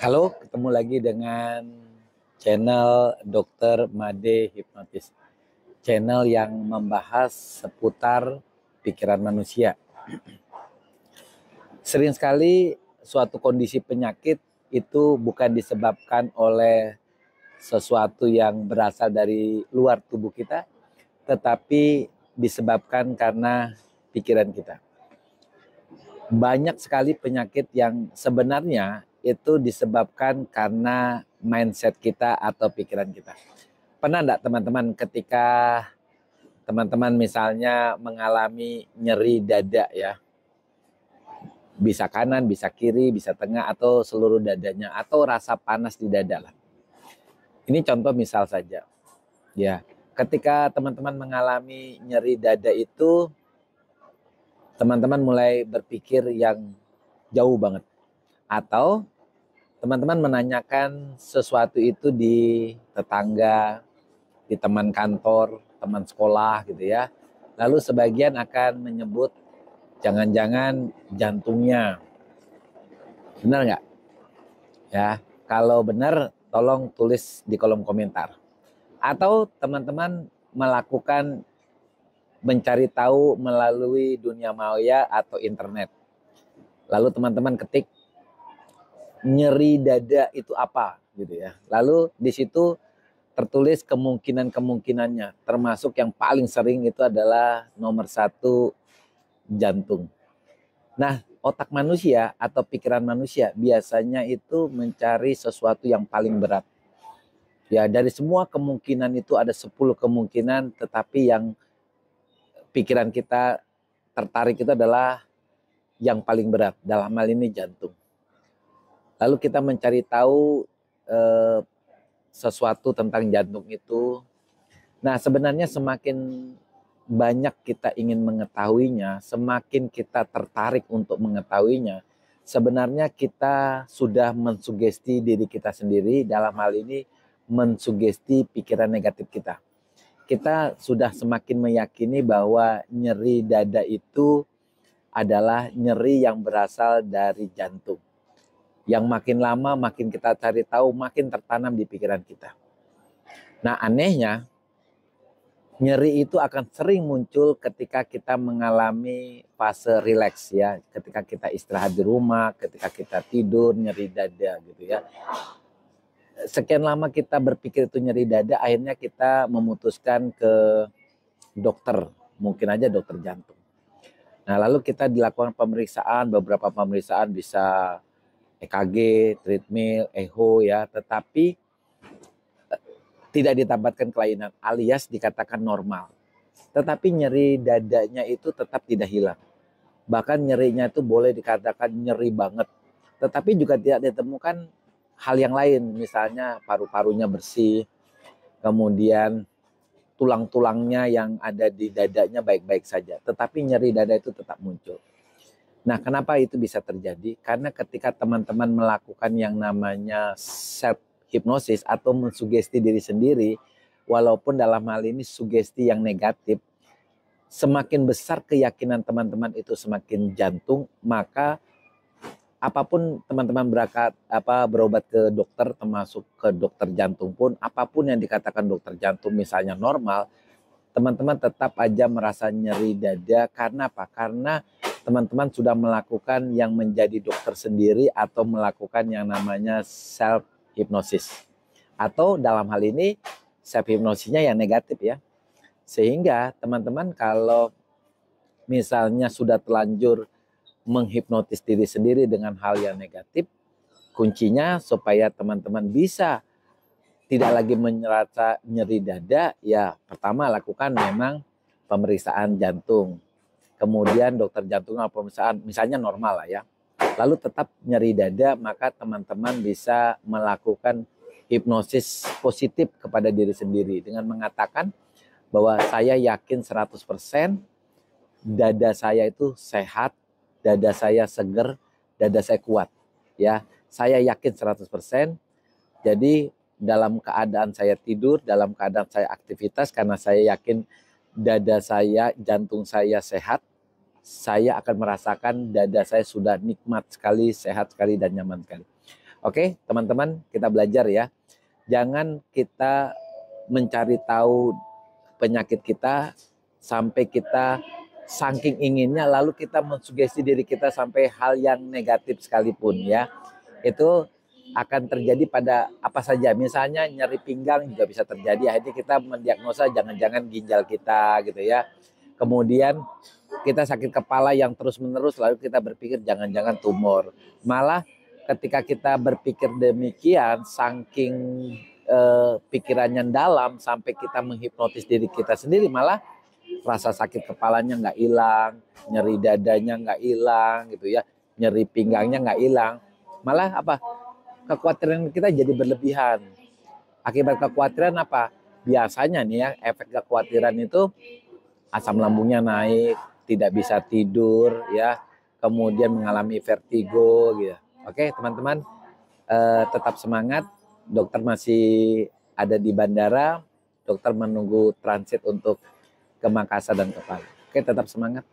Halo, ketemu lagi dengan channel Dr. Made Hipnotis. Channel yang membahas seputar pikiran manusia. Sering sekali suatu kondisi penyakit itu bukan disebabkan oleh sesuatu yang berasal dari luar tubuh kita, tetapi disebabkan karena pikiran kita. Banyak sekali penyakit yang sebenarnya itu disebabkan karena mindset kita atau pikiran kita. Pernah enggak teman-teman ketika teman-teman misalnya mengalami nyeri dada ya, bisa kanan, bisa kiri, bisa tengah, atau seluruh dadanya, atau rasa panas di dada lah. Ini contoh misal saja ya. Ketika teman-teman mengalami nyeri dada itu, teman-teman mulai berpikir yang jauh banget, atau teman-teman menanyakan sesuatu itu di tetangga, di teman kantor, teman sekolah gitu ya. Lalu sebagian akan menyebut jangan-jangan jantungnya. Benar nggak? Ya, kalau benar tolong tulis di kolom komentar. Atau teman-teman melakukan mencari tahu melalui dunia maya atau internet. Lalu teman-teman ketik nyeri dada itu apa gitu ya. Lalu di situ tertulis kemungkinan-kemungkinannya, termasuk yang paling sering itu adalah nomor 1 jantung. Nah, otak manusia atau pikiran manusia biasanya itu mencari sesuatu yang paling berat. Ya, dari semua kemungkinan itu ada 10 kemungkinan, tetapi yang pikiran kita tertarik itu adalah yang paling berat, dalam hal ini jantung. Lalu kita mencari tahu sesuatu tentang jantung itu. Nah, sebenarnya semakin banyak kita ingin mengetahuinya, semakin kita tertarik untuk mengetahuinya, sebenarnya kita sudah mensugesti diri kita sendiri, dalam hal ini mensugesti pikiran negatif kita. Kita sudah semakin meyakini bahwa nyeri dada itu adalah nyeri yang berasal dari jantung. Yang makin lama makin kita cari tahu, makin tertanam di pikiran kita. Nah, anehnya nyeri itu akan sering muncul ketika kita mengalami fase rileks ya, ketika kita istirahat di rumah, ketika kita tidur nyeri dada gitu ya. Sekian lama kita berpikir itu nyeri dada, akhirnya kita memutuskan ke dokter, mungkin aja dokter jantung. Nah, lalu kita dilakukan pemeriksaan, beberapa pemeriksaan bisa EKG, treadmill, echo ya, tetapi tidak didapatkan kelainan alias dikatakan normal. Tetapi nyeri dadanya itu tetap tidak hilang. Bahkan nyerinya itu boleh dikatakan nyeri banget. Tetapi juga tidak ditemukan hal yang lain, misalnya paru-parunya bersih, kemudian tulang-tulangnya yang ada di dadanya baik-baik saja. Tetapi nyeri dada itu tetap muncul. Nah, kenapa itu bisa terjadi? Karena ketika teman-teman melakukan yang namanya self hipnosis atau mensugesti diri sendiri, walaupun dalam hal ini sugesti yang negatif, semakin besar keyakinan teman-teman itu semakin jantung, maka apapun teman-teman berobat ke dokter, termasuk ke dokter jantung pun, apapun yang dikatakan dokter jantung misalnya normal, teman-teman tetap aja merasa nyeri dada. Karena apa? Karena teman-teman sudah melakukan yang menjadi dokter sendiri atau melakukan yang namanya self hipnosis. Atau dalam hal ini self hipnosisnya yang negatif ya. Sehingga teman-teman kalau misalnya sudah terlanjur menghipnotis diri sendiri dengan hal yang negatif, kuncinya supaya teman-teman bisa tidak lagi merasa nyeri dada, ya pertama lakukan memang pemeriksaan jantung. Kemudian dokter jantung pemeriksaan misalnya normal lah ya. Lalu tetap nyeri dada, maka teman-teman bisa melakukan hipnosis positif kepada diri sendiri dengan mengatakan bahwa saya yakin 100% dada saya itu sehat, dada saya seger, dada saya kuat. Ya, saya yakin 100%. Jadi dalam keadaan saya tidur, dalam keadaan saya aktivitas, karena saya yakin dada saya, jantung saya sehat, saya akan merasakan dada saya sudah nikmat sekali, sehat sekali, dan nyaman sekali. Oke, teman-teman, kita belajar ya. Jangan kita mencari tahu penyakit kita sampai kita saking inginnya lalu kita mensugesti diri kita sampai hal yang negatif sekalipun ya. Itu akan terjadi pada apa saja. Misalnya nyeri pinggang juga bisa terjadi. Akhirnya kita mendiagnosa jangan-jangan ginjal kita gitu ya. Kemudian kita sakit kepala yang terus-menerus lalu kita berpikir jangan-jangan tumor. Malah ketika kita berpikir demikian, saking pikirannya dalam sampai kita menghipnotis diri kita sendiri, malah rasa sakit kepalanya nggak hilang, nyeri dadanya nggak hilang gitu ya, nyeri pinggangnya nggak hilang. Malah apa? Kekhawatiran kita jadi berlebihan. Akibat kekhawatiran apa? Biasanya nih ya, efek kekhawatiran itu asam lambungnya naik, tidak bisa tidur ya, kemudian mengalami vertigo gitu. Oke, teman-teman, tetap semangat. Dokter masih ada di bandara. Dokter menunggu transit untuk ke Makassar dan ke Palu. Oke, tetap semangat.